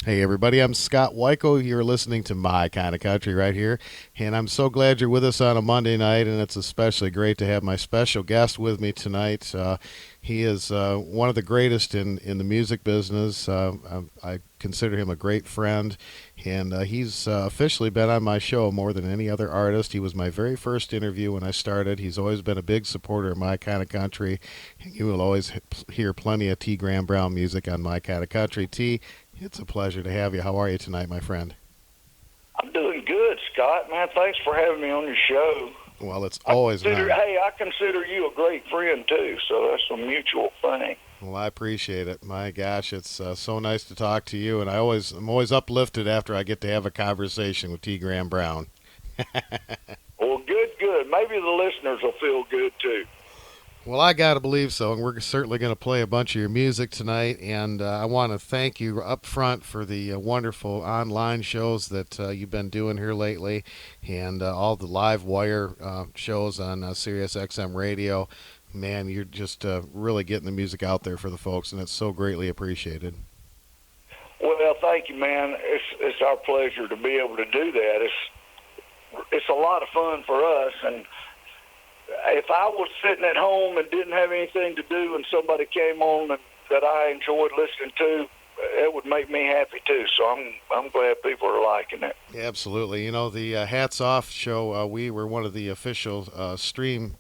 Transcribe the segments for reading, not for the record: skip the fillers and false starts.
Hey everybody, I'm Scott Wikle. You're listening to My Kind of Country right here, and I'm so glad you're with us on a Monday night. And it's especially great to have my special guest with me tonight. He is one of the greatest in the music business. I consider him a great friend, and he's officially been on my show more than any other artist. He was my very first interview when I started. He's always been a big supporter of My Kind of Country. You will always hear plenty of T. Graham Brown music on My Kind of Country. T, it's a pleasure to have you. How are you tonight, my friend? I'm doing good, Scott. Man, thanks for having me on your show. Well, it's always an honor. Hey, I consider you a great friend too, so that's a mutual thing. Well, I appreciate it. My gosh, it's so nice to talk to you, and I'm always uplifted after I get to have a conversation with T. Graham Brown. Well, good. Maybe the listeners will feel good too. Well, I got to believe so, and we're certainly going to play a bunch of your music tonight. And I want to thank you up front for the wonderful online shows that you've been doing here lately, and all the live wire shows on Sirius XM Radio. Man, you're just really getting the music out there for the folks, and it's so greatly appreciated. Well, thank you, man. It's our pleasure to be able to do that. It's a lot of fun for us, and if I was sitting at home and didn't have anything to do and somebody came on that I enjoyed listening to, it would make me happy too. So I'm glad people are liking it. Absolutely. You know, the Hats Off show, we were one of the official stream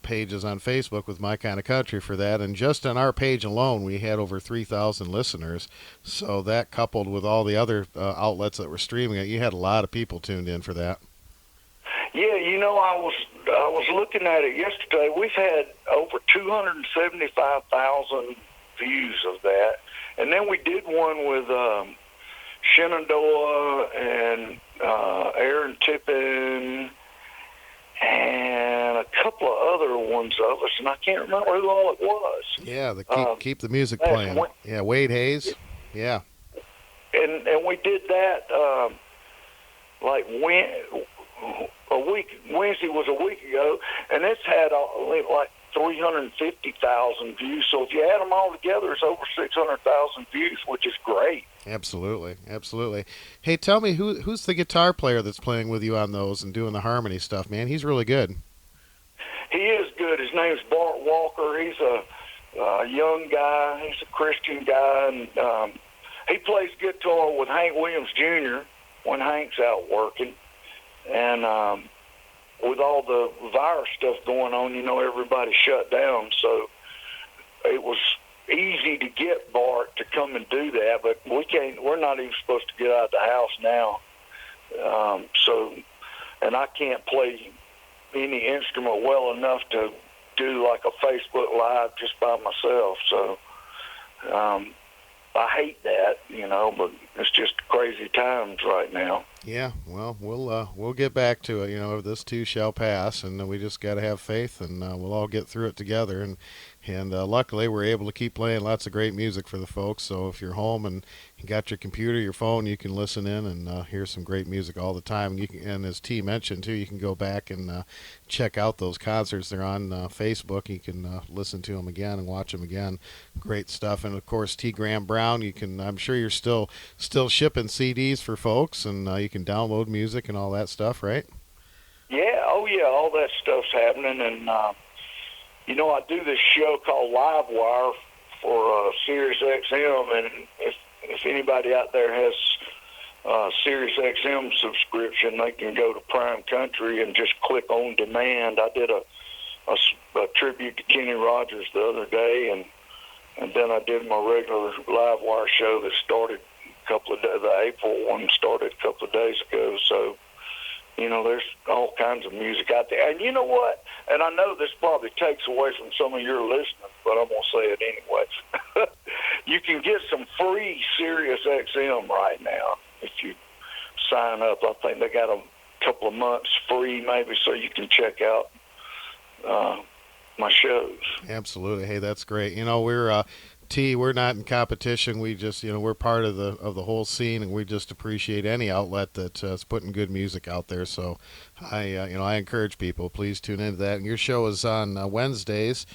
pages on Facebook with My Kind of Country for that. And just on our page alone, we had over 3,000 listeners. So that coupled with all the other outlets that were streaming it, you had a lot of people tuned in for that. Yeah, I was looking at it yesterday. We've had over 275,000 views of that, and then we did one with Shenandoah and Aaron Tippin and a couple of other ones of us, and I can't remember who all it was. Yeah, keep the music playing. Wade Hayes. Yeah, and we did that like when. Wednesday was a week ago, and it's had like 350,000 views. So if you add them all together, it's over 600,000 views, which is great. Absolutely. Hey, tell me who's the guitar player that's playing with you on those and doing the harmony stuff, man? He's really good. He is good. His name's Bart Walker. He's a young guy. He's a Christian guy, and he plays guitar with Hank Williams Jr. when Hank's out working. And with all the virus stuff going on, everybody shut down. So it was easy to get Bart to come and do that, but we're not even supposed to get out of the house now. And I can't play any instrument well enough to do like a Facebook Live just by myself. So I hate that, but it's just crazy times right now. Yeah, well, we'll get back to it. This too shall pass, and we just got to have faith, and we'll all get through it together. And luckily, we're able to keep playing lots of great music for the folks. So if you're home and you got your computer, your phone, you can listen in and hear some great music all the time. And as T mentioned too, you can go back and check out those concerts. They're on Facebook. You can listen to them again and watch them again. Great stuff. And of course, T. Graham Brown. I'm sure you're still shipping CDs for folks, and you can download music and all that stuff, right? Yeah. Oh yeah. All that stuff's happening, and I do this show called Live Wire for Sirius XM, and if anybody out there has Sirius XM subscription, they can go to Prime Country and just click on demand. I did a tribute to Kenny Rogers the other day, and then I did my regular Live Wire show that started a couple of days. The April one started a couple of days ago, so. There's all kinds of music out there. And you know what? And I know this probably takes away from some of your listeners, but I'm going to say it anyway. You can get some free Sirius XM right now if you sign up. I think they got a couple of months free maybe, so you can check out my shows. Absolutely. Hey, that's great. We're not in competition. We just, we're part of the whole scene, and we just appreciate any outlet that is putting good music out there. So, I encourage people, please tune into that. And your show is on Wednesdays.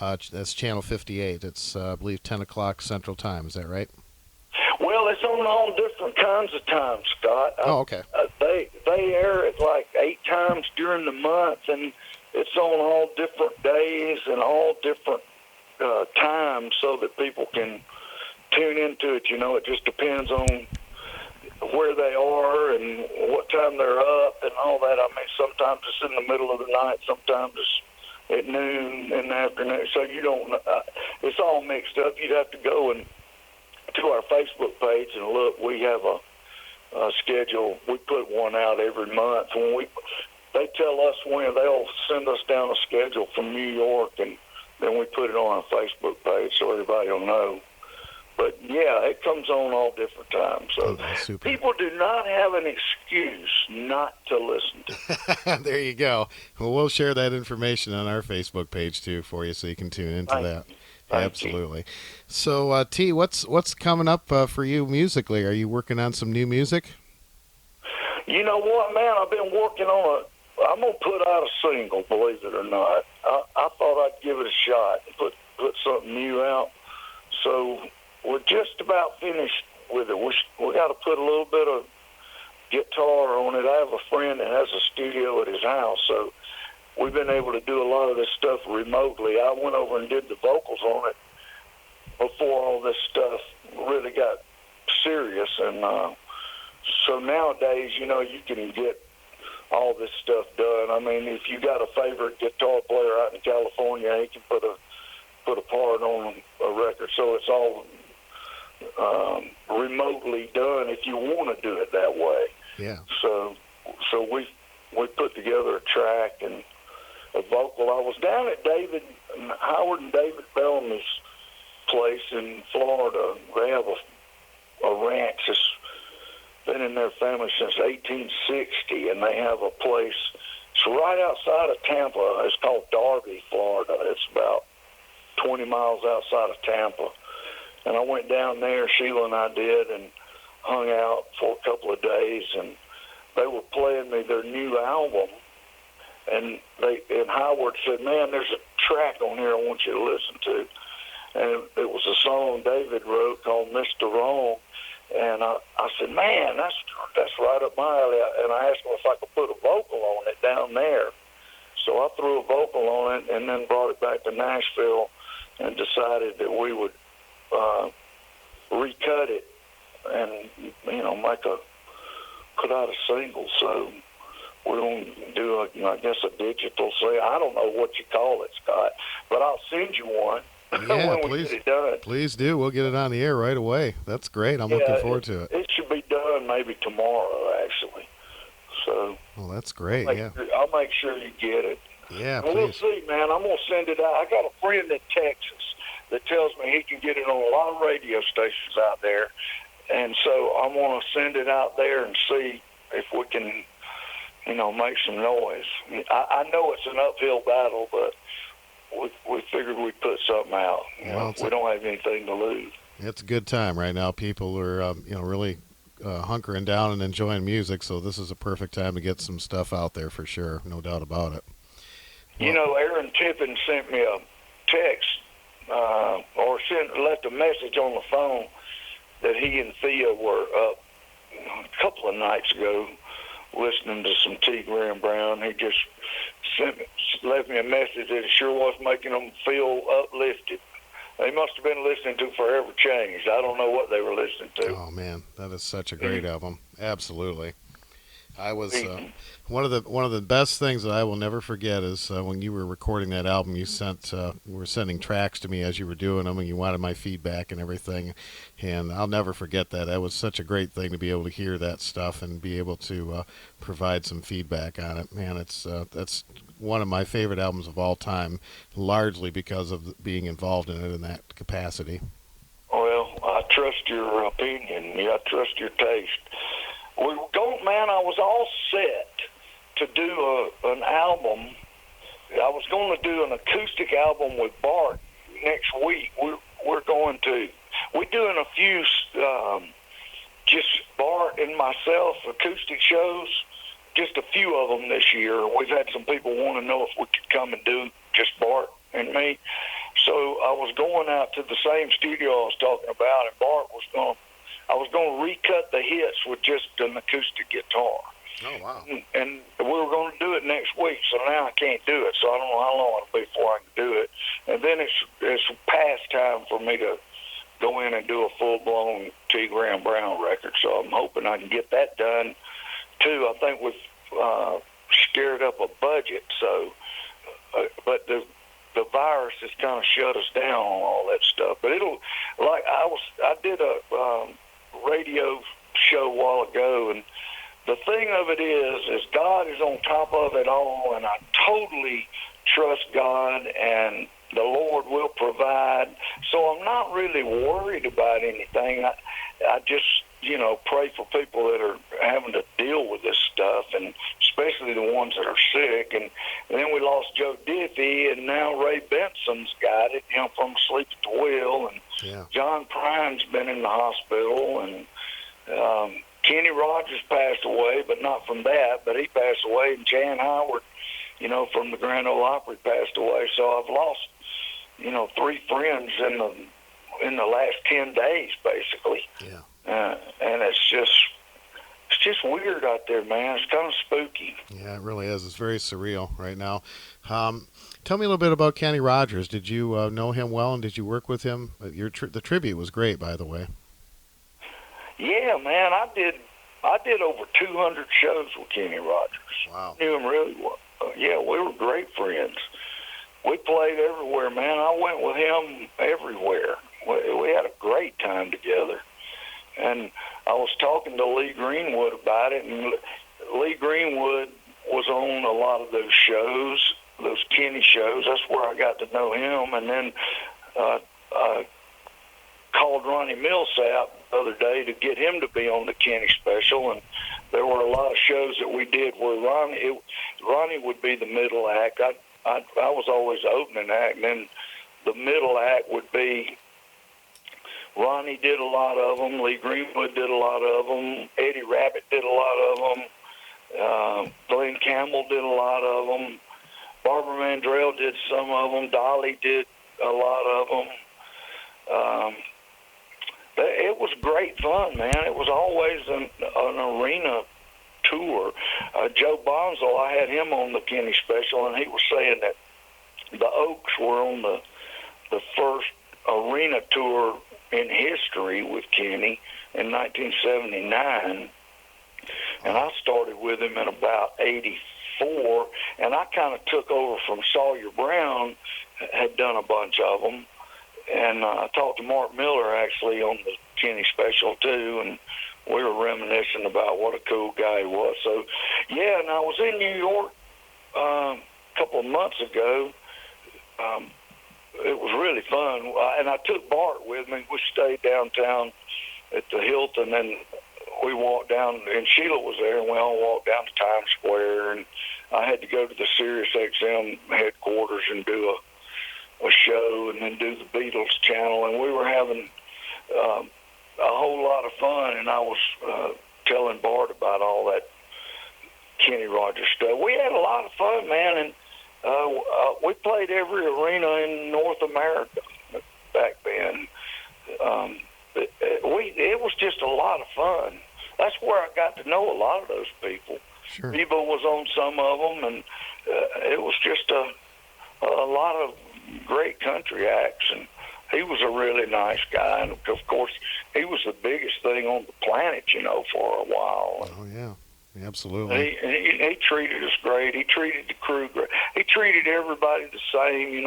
That's Channel 58. It's, I believe, 10 o'clock Central Time. Is that right? Well, it's on all different kinds of times, Scott. Oh, okay. They air it like 8 times during the month, and it's on all different days and all different times, so that people can tune into it. You know, it just depends on where they are and what time they're up and all that. I mean, sometimes it's in the middle of the night, sometimes it's at noon in the afternoon. So you don't. It's all mixed up. You'd have to go and to our Facebook page and look. We have a schedule. We put one out every month. They tell us when, they'll send us down a schedule from New York, and then we put it on our Facebook page so everybody will know. But yeah, it comes on all different times. So people do not have an excuse not to listen to. There you go. Well, we'll share that information on our Facebook page too for you, so you can tune into that. Absolutely. So, T, what's coming up for you musically? Are you working on some new music? You know what, man? I've been working on I'm gonna put out a single, believe it or not. I thought I'd give it a shot and put something new out. So we're just about finished with it. We got to put a little bit of guitar on it. I have a friend that has a studio at his house, so we've been able to do a lot of this stuff remotely. I went over and did the vocals on it before all this stuff really got serious. And so nowadays, you know, you can get all this stuff done. I mean, if you got a favorite guitar player out in California, he can put a part on a record. So it's all remotely done if you want to do it that way. Yeah. So we put together a track and a vocal. I was down at Howard and David Bellamy's place in Florida. They have a ranch that's been in their family since 1860, and they have a place. It's right outside of Tampa. It's called Darby, Florida. It's about 20 miles outside of Tampa. And I went down there, Sheila and I did, and hung out for a couple of days, and they were playing me their new album. And Howard said, "Man, there's a track on here I want you to listen to." And it was a song David wrote called "Mr. Wrong." And I said, "Man, that's right up my alley." And I asked him if I could put a vocal on it down there. So I threw a vocal on it and then brought it back to Nashville and decided that we would recut it and, you know, put out a single. So we're going to do, I guess, a digital say. I don't know what you call it, Scott, but I'll send you one. Yeah, when we get it done. Please do. We'll get it on the air right away. That's great. I'm looking forward to it. It should be done maybe tomorrow, actually. So. Well, that's great. I'll make sure you get it. Yeah, please. We'll see, man. I'm going to send it out. I got a friend in Texas that tells me he can get it on a lot of radio stations out there. And so I'm going to send it out there and see if we can, you know, make some noise. I know it's an uphill battle, but we figured we'd put something out. We don't have anything to lose. It's a good time right now. People are, really hunkering down and enjoying music, so this is a perfect time to get some stuff out there for sure. No doubt about it. You know, Aaron Tippin sent me a text or left a message on the phone that he and Thea were up a couple of nights ago listening to some T. Graham Brown. He just left me a message that it sure was making them feel uplifted. They must have been listening to Forever Changed. I don't know what they were listening to. Oh man, that is such a great album. Absolutely. I was one of the best things that I will never forget is when you were recording that album. You were sending tracks to me as you were doing them, and you wanted my feedback and everything. And I'll never forget that. That was such a great thing to be able to hear that stuff and be able to provide some feedback on it. Man, that's one of my favorite albums of all time, largely because of being involved in it in that capacity. Well, I trust your opinion. I trust your taste. I was all set to do an album. I was going to do an acoustic album with Bart next week. We're doing a few, just Bart and myself acoustic shows, just a few of them this year. We've had some people want to know if we could come and do just Bart and me. So I was going out to the same studio I was talking about, and Bart was going to I was going to recut the hits with just an acoustic guitar. Oh, wow. And we were going to do it next week, so now I can't do it. So I don't know how long it'll be before I can do it. And then it's past time for me to go in and do a full-blown T. Graham Brown record. So I'm hoping I can get that done, too. I think we've scared up a budget, so but the virus has kind of shut us down on all that stuff. But it'll, like I did a radio show a while ago, and the thing of it is God is on top of it all, and I totally trust God, and the Lord will provide. So I'm not really worried about anything. I just, pray for people that are having to deal with this stuff, and especially the ones that are sick. And then we lost Joe Diffie, and now Ray Benson's got it, from asleep at the wheel. And John Prine's been in the hospital, and Kenny Rogers passed away, but not from that. But he passed away, and Jan Howard, from the Grand Ole Opry passed away. So I've lost, 3 friends in the last 10 days, basically. Yeah. And it's just weird out there, man. It's kind of spooky. Yeah, it really is. It's very surreal right now. Tell me a little bit about Kenny Rogers. Did you know him well, and did you work with him? The tribute was great, by the way. Yeah, man. I did over 200 shows with Kenny Rogers. Wow. Knew him really well. Yeah, we were great friends. We played everywhere, man. I went with him everywhere. We had a great time together. And I was talking to Lee Greenwood about it, and Lee Greenwood was on a lot of those shows, those Kenny shows. That's where I got to know him. And then I called Ronnie Millsap the other day to get him to be on the Kenny special, and there were a lot of shows that we did where Ronnie would be the middle act. I was always the opening act, and then the middle act would be Ronnie did a lot of them. Lee Greenwood did a lot of them. Eddie Rabbitt did a lot of them. Glenn Campbell did a lot of them. Barbara Mandrell did some of them. Dolly did a lot of them. It was great fun, man. It was always an arena tour. Joe Bonzo, I had him on the Kenny special, and he was saying that the Oaks were on the first arena tour in history with Kenny in 1979, and I started with him in about 84, and I kind of took over from Sawyer Brown, had done a bunch of them, and I talked to Mark Miller actually on the Kenny special too, and we were reminiscing about what a cool guy he was. So, yeah, and I was in New York a couple of months ago. It was really fun, and I took Bart with me. We stayed downtown at the Hilton, and we walked down, and Sheila was there, and we all walked down to Times Square, and I had to go to the Sirius XM headquarters and do a show, and then do the Beatles channel, and we were having a whole lot of fun, and I was telling Bart about all that Kenny Rogers stuff. We had a lot of fun, man, and we played every arena in North America back then. It was just a lot of fun. That's where I got to know a lot of those people. Sure. Reba was on some of them, and it was just a lot of great country acts, and he was a really nice guy, and of course he was the biggest thing on the planet, for a while. Oh yeah, absolutely. He treated us great. He treated the crew great. He treated everybody the same.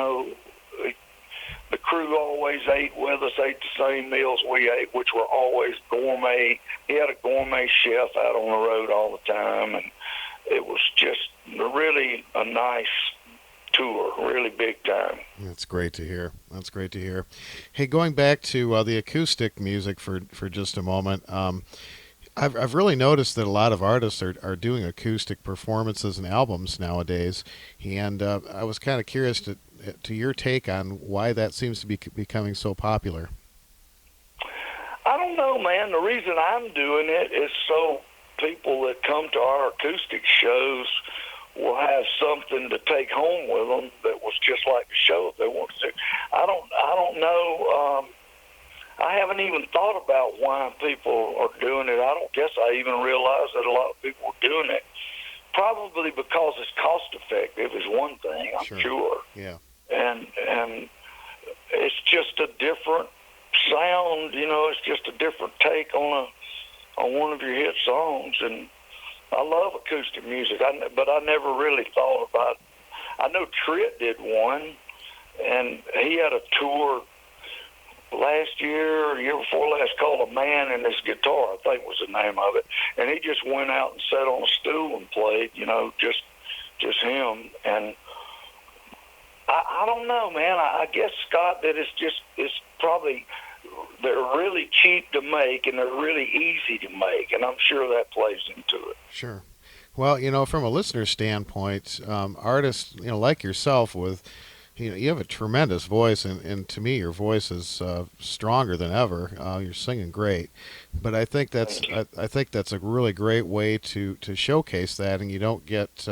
The crew always ate with us, ate the same meals we ate, which were always gourmet. He had a gourmet chef out on the road all the time, and it was just really a nice tour, really big time. That's great to hear. Hey, going back to the acoustic music for just a moment, I've really noticed that a lot of artists are doing acoustic performances and albums nowadays, and I was kind of curious to your take on why that seems to be becoming so popular. I don't know, man. The reason I'm doing it is so people that come to our acoustic shows will have something to take home with them that was just like the show if they want to. I don't know. I haven't even thought about why people are doing it. I don't guess I even realized that a lot of people are doing it. Probably because it's cost effective is one thing, I'm sure. Yeah. And it's just a different sound, you know. It's just a different take on one of your hit songs. And I love acoustic music, but I never really thought about. I know Tritt did one, and he had a tour last year or year before last called A Man and His Guitar, I think was the name of it. And he just went out and sat on a stool and played, you know, just him. And I don't know, man. I guess, Scott, that it's probably, they're really cheap to make and they're really easy to make. And I'm sure that plays into it. Sure. Well, you know, from a listener standpoint, artists, you know, like yourself with, you know, you have a tremendous voice, and to me, your voice is stronger than ever. You're singing great, but I think I think that's a really great way to showcase that, and you don't get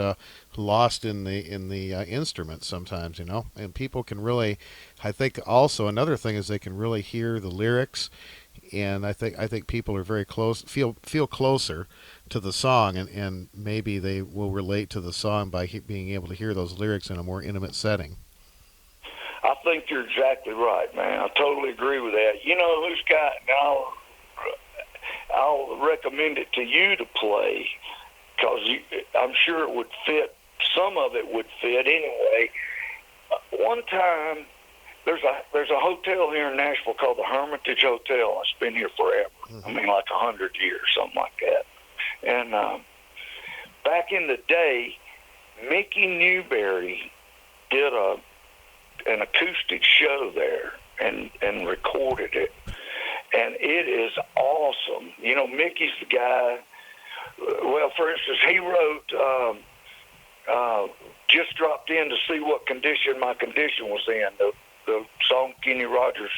lost in the instrument sometimes, you know. And people can really, I think, also another thing is they can really hear the lyrics, and I think people are very close, feel closer to the song, and maybe they will relate to the song by being able to hear those lyrics in a more intimate setting. I think you're exactly right, man. I totally agree with that. You know who's got, I'll recommend it to you to play, because I'm sure it would fit, some of it would fit anyway. One time, there's a hotel here in Nashville called the Hermitage Hotel. It's been here forever. Mm-hmm. I mean, like 100 years, something like that. And back in the day, Mickey Newberry did an acoustic show there and recorded it, and it is awesome. You know, Mickey's the guy. Well, for instance, he wrote "Just Dropped In to See What Condition My Condition Was In." The song Kenny Rogers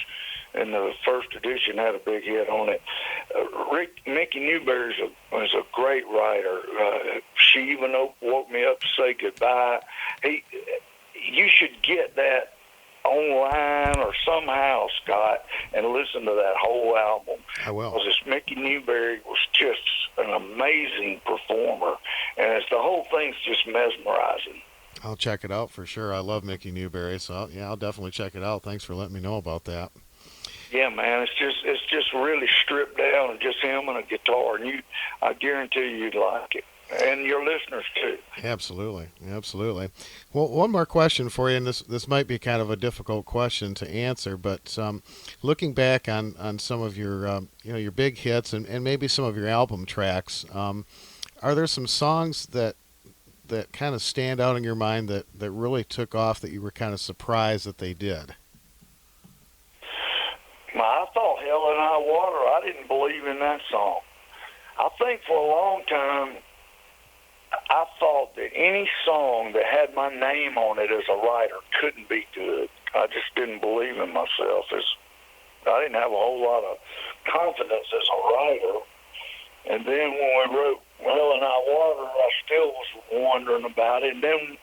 in the first edition had a big hit on it. Mickey Newberry is a great writer. She even woke me up to say goodbye. You should get that online or somehow, Scott, and listen to that whole album. I will. Because Mickey Newberry was just an amazing performer, and the whole thing's just mesmerizing. I'll check it out for sure. I love Mickey Newberry, so I'll definitely check it out. Thanks for letting me know about that. Yeah, man, it's just really stripped down and just him and a guitar, and I guarantee you'd like it. And your listeners too. Absolutely. Well, one more question for you, and this might be kind of a difficult question to answer, but looking back on some of your your big hits and maybe some of your album tracks, are there some songs that kind of stand out in your mind that really took off, that you were kind of surprised that they did? I thought "Hell and High Water," I didn't believe in that song. I think for a long time, I thought that any song that had my name on it as a writer couldn't be good. I just didn't believe in myself. I didn't have a whole lot of confidence as a writer. And then when we wrote "Hell and High Water," I still was wondering about it. And then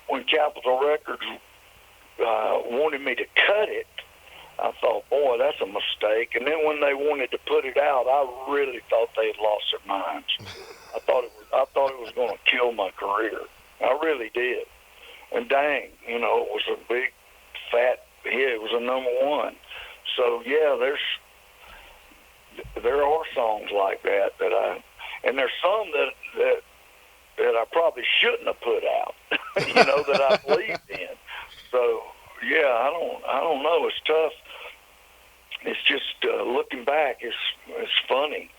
when Capitol Records wanted me to cut it, I thought, boy, that's a mistake. And then when they wanted to put it out, I really thought they had lost their minds. I thought it was going to kill my career. I really did. And dang, it was a big, fat hit. It was a number one. So yeah, there are songs like that and there's some that I probably shouldn't have put out, that I believed in. So yeah, I don't know. It's tough. It's just looking back, it's funny.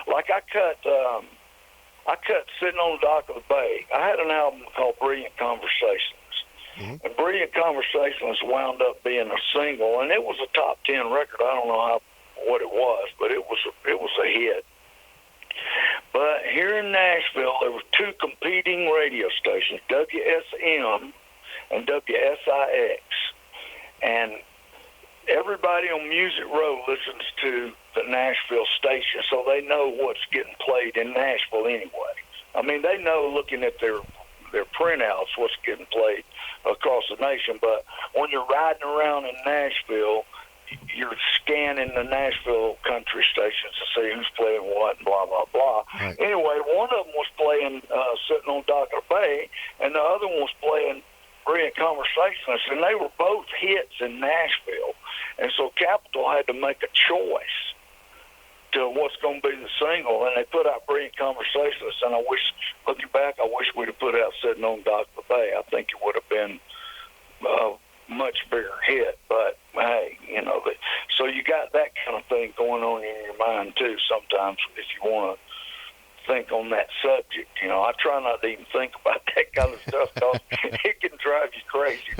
Like I cut "Sitting on the Dock of the Bay." I had an album called "Brilliant Conversations," mm-hmm. and "Brilliant Conversations" wound up being a single, and it was a top 10 record. I don't know what it was, but it was a hit. But here in Nashville, there were two competing radio stations, WSM and WSIX, and everybody on Music Row listens to the Nashville station, so they know what's getting played in Nashville anyway. I mean, they know, looking at their printouts, what's getting played across the nation. But when you're riding around in Nashville, you're scanning the Nashville country stations to see who's playing what and blah, blah, blah. Right. Anyway, one of them was playing Sitting on Dock of the Bay, and the other one was playing Brilliant Conversationalist, and they were both hits in Nashville. And so Capitol had to make a choice to what's going to be the single, and they put out Brilliant Conversationalist, and I wish, looking back, I wish we'd have put out Sitting on Dock of the Bay. I think it would have been much bigger hit, but hey, so you got that kind of thing going on in your mind too sometimes if you want to think on that subject. I try not to even think about that kind of stuff because it can drive you crazy.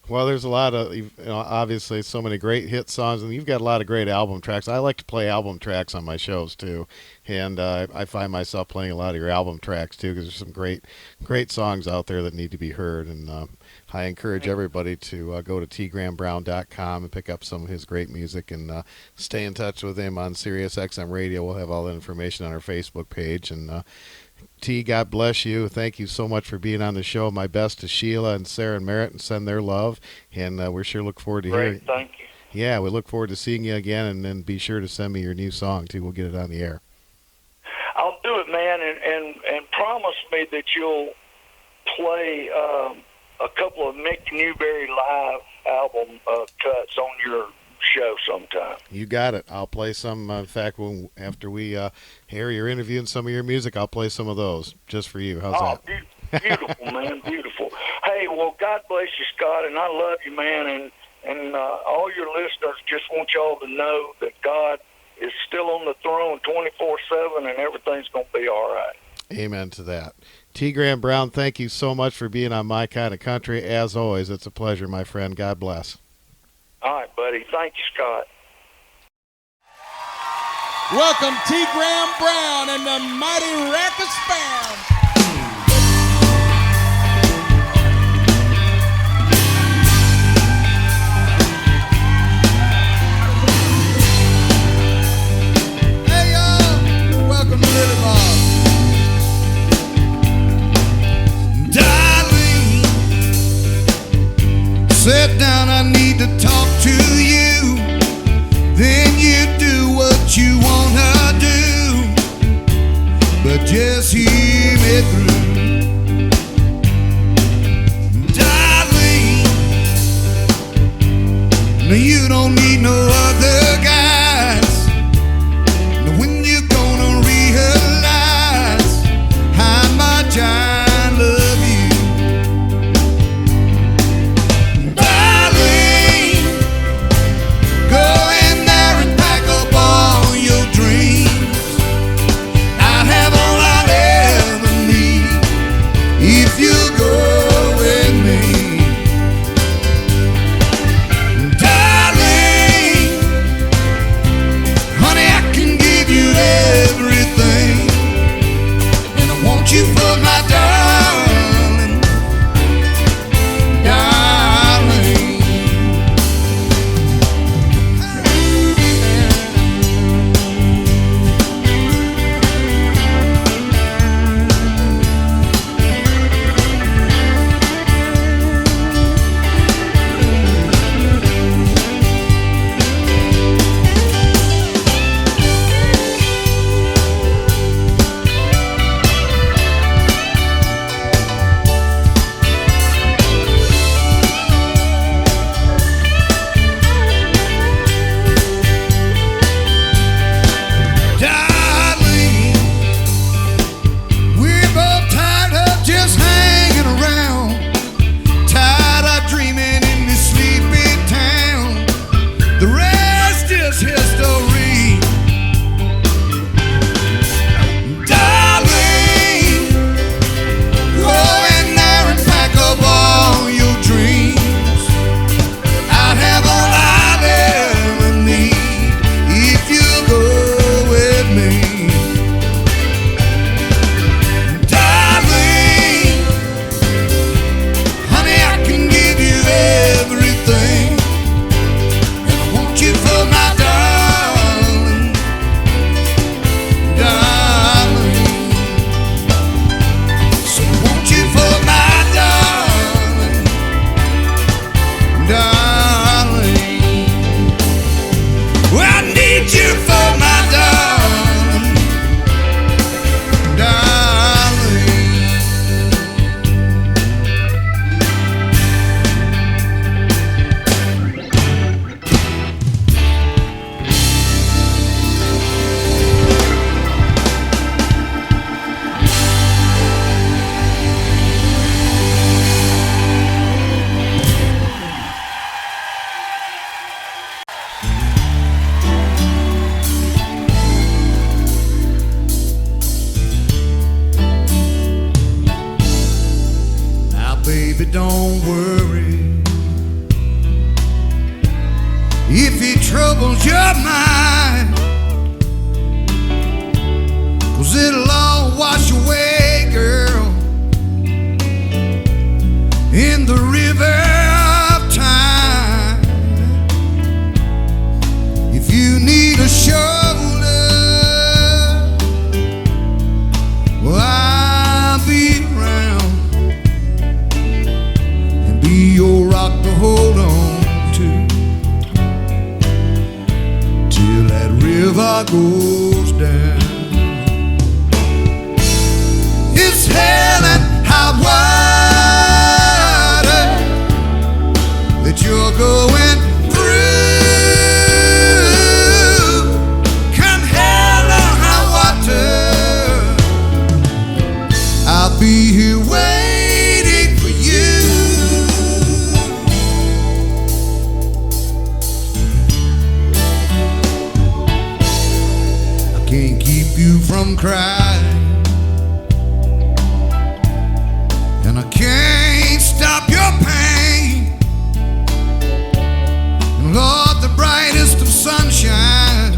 Well, there's a lot of, obviously so many great hit songs, and you've got a lot of great album tracks. I like to play album tracks on my shows too, and I find myself playing a lot of your album tracks too because there's some great songs out there that need to be heard. And I encourage everybody to go to tgrahambrown.com and pick up some of his great music and stay in touch with him on Sirius XM Radio. We'll have all that information on our Facebook page. And T, God bless you. Thank you so much for being on the show. My best to Sheila and Sarah and Merritt, and send their love. And we sure look forward to hearing. Thank you. Yeah, we look forward to seeing you again, and then be sure to send me your new song too. We'll get it on the air. I'll do it, man, and promise me that you'll play a couple of Mick Newberry live album cuts on your show sometime. You got it. I'll play some. In fact, after we hear your interview and some of your music, I'll play some of those just for you. How's that? Beautiful, man, beautiful. Hey, well, God bless you, Scott, and I love you, man, and all your listeners, just want y'all to know that God is still on the throne 24/7, and everything's going to be all right. Amen to that. T. Graham Brown, thank you so much for being on My Kind of Country. As always, it's a pleasure, my friend. God bless. All right, buddy. Thank you, Scott. Welcome, T. Graham Brown and the Mighty Rackets Band. Hey, y'all. Welcome to Little Bob. Darling, sit down, I need to talk to you. Then you do what you wanna do, but just hear me baby, don't worry. If he troubles your mind, 'cause it'll all wash away, girl, in the river of time. If you need a shoulder, well, I'll be around and be your rock to hold on to till that river goes down. It's hell and high water that you're going through. Come hell or high water, I'll be here waiting for you. I can't keep you from crying, and I can't stop your pain. And Lord, the brightest of sunshine,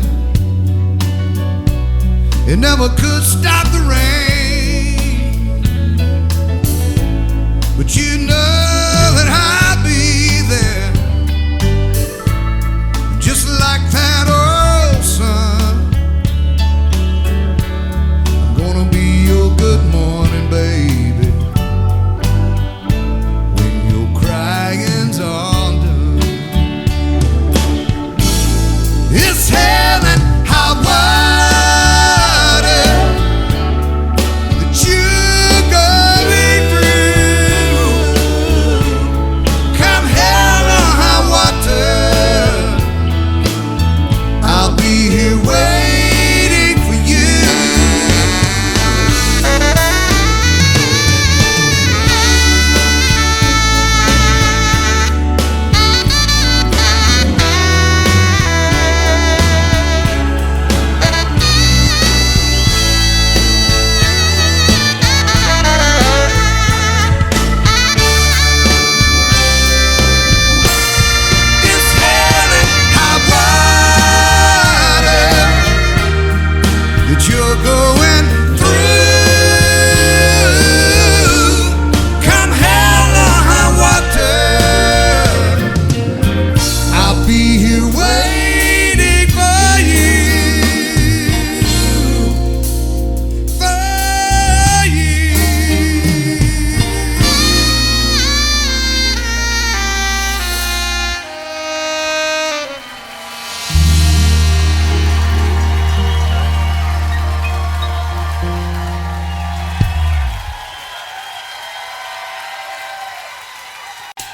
it never could stop the rain. But you know that I'll be there, just like that old sun. I'm gonna be your good morning, baby, when your crying's all done. It's hell and high water that you're going through. Come hell or high water, I'll be here waiting for you. It's hell and high water that you're going through. Come hell or high water, I'll be here waiting for you. For you.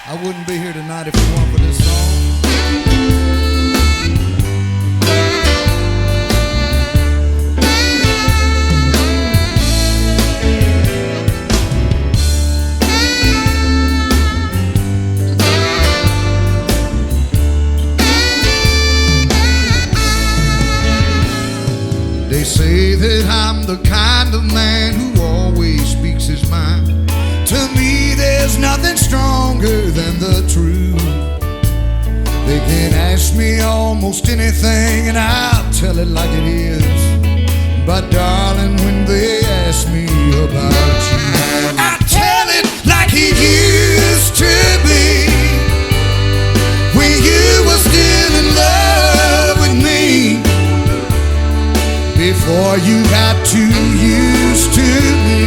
I wouldn't be here tonight if it weren't for this song. They say that I'm the kind of man who always speaks his mind. To me, there's nothing stronger than the truth. They can ask me almost anything and I'll tell it like it is. But darling, when they ask me about you, I tell it like it used to be, when you were still in love with me, before you got too used to me.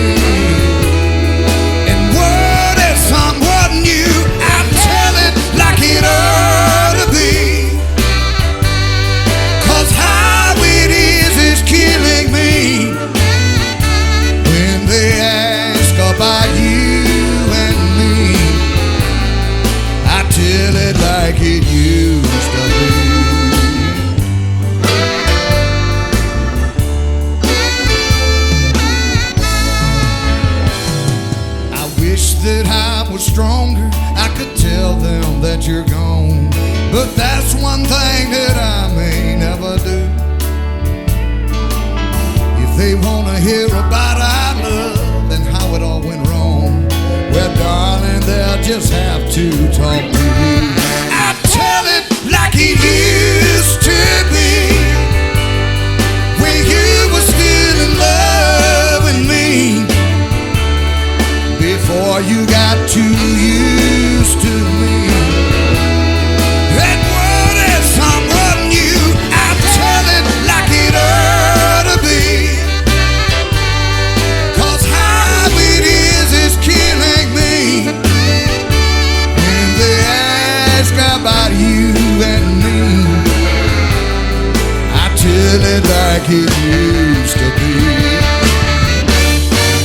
And word is someone new, I tell it like it ought to be, 'cause how it is killing me. When they ask about you and me, I tell it like it used to be. That I was stronger, I could tell them that you're gone. But that's one thing that I may never do. If they wanna hear about our love and how it all went wrong, well, darling, they'll just have to talk to you. I tell it like it used to be, when you were still in love with me, before you got too used to me. That word is someone new. I tell it like it ought to be, 'cause how it is killing me. When they ask about you and me, I tell it like it used to be.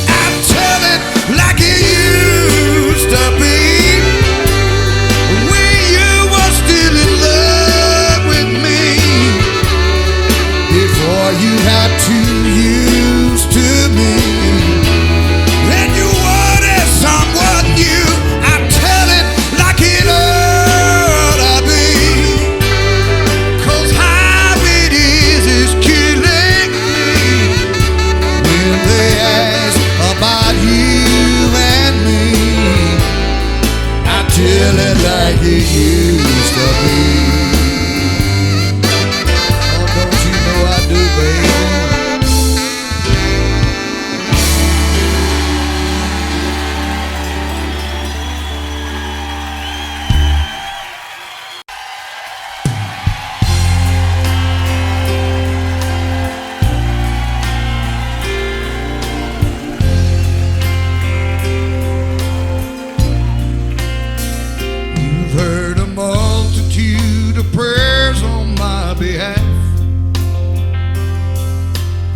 I tell it like it used to be, when you were still in love with me, before you got too used to me. Then you wanted someone new. I tell it like it ought to be, 'cause how it is killing me. When they ask about you and me, I tell it like it used to be. Oh, don't you know I do, baby? You've heard a multitude of prayers on my behalf,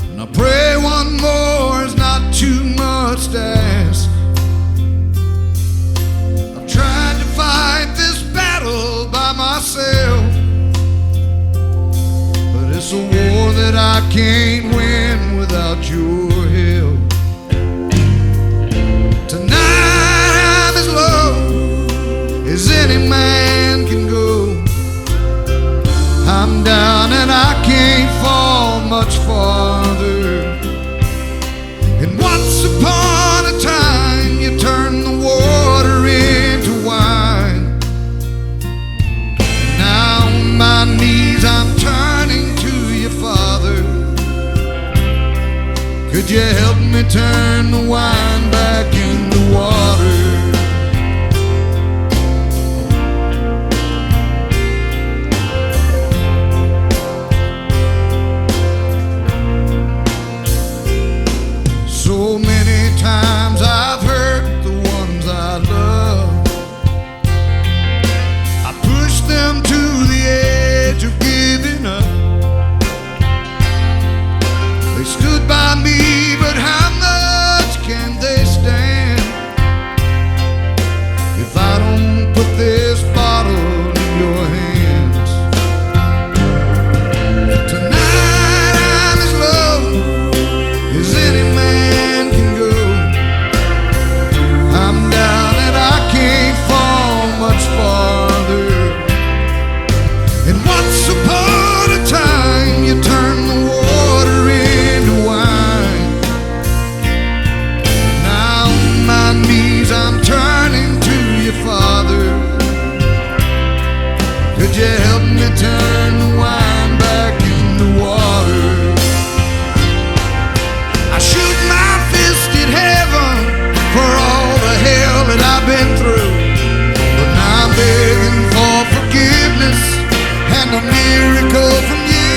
and I pray one more is not too much to ask. I've tried to fight this battle by myself, but it's a war that I can't win without your help. Tonight I'm as low as any man can go. I'm down and I can't fall much farther. And once upon a time you turned the water into wine. Now on my knees I'm turning to you, Father. Could you help me turn the wine back into water? So many times I've hurt the ones I love. I pushed them to the edge of giving up. They stood by me, but how much can they stand if I don't put this bottle in your hands? Tonight I'm as low as any man can go. I'm down and I can't fall much farther. And once upon a time you turned the water into wine. Now on my knees I'm turning to you, Father. Could you help me turn the wine back into water? I shoot my fist at heaven for all the hell that I've been through, but now I'm begging for forgiveness and a miracle from you.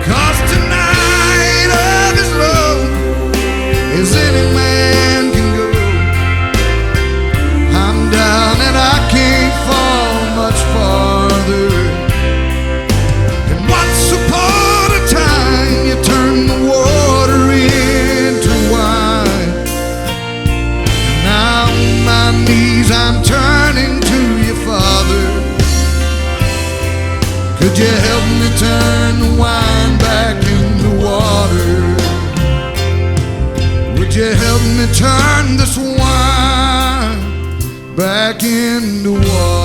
'Cause tonight I'm as low as any man can go. I'm down and I can't fall much farther. And once upon a time you turned the water into wine. Now on my knees I'm turning to you, Father. Could you help me turn the wine back into water? Would you help me turn this wine back into water?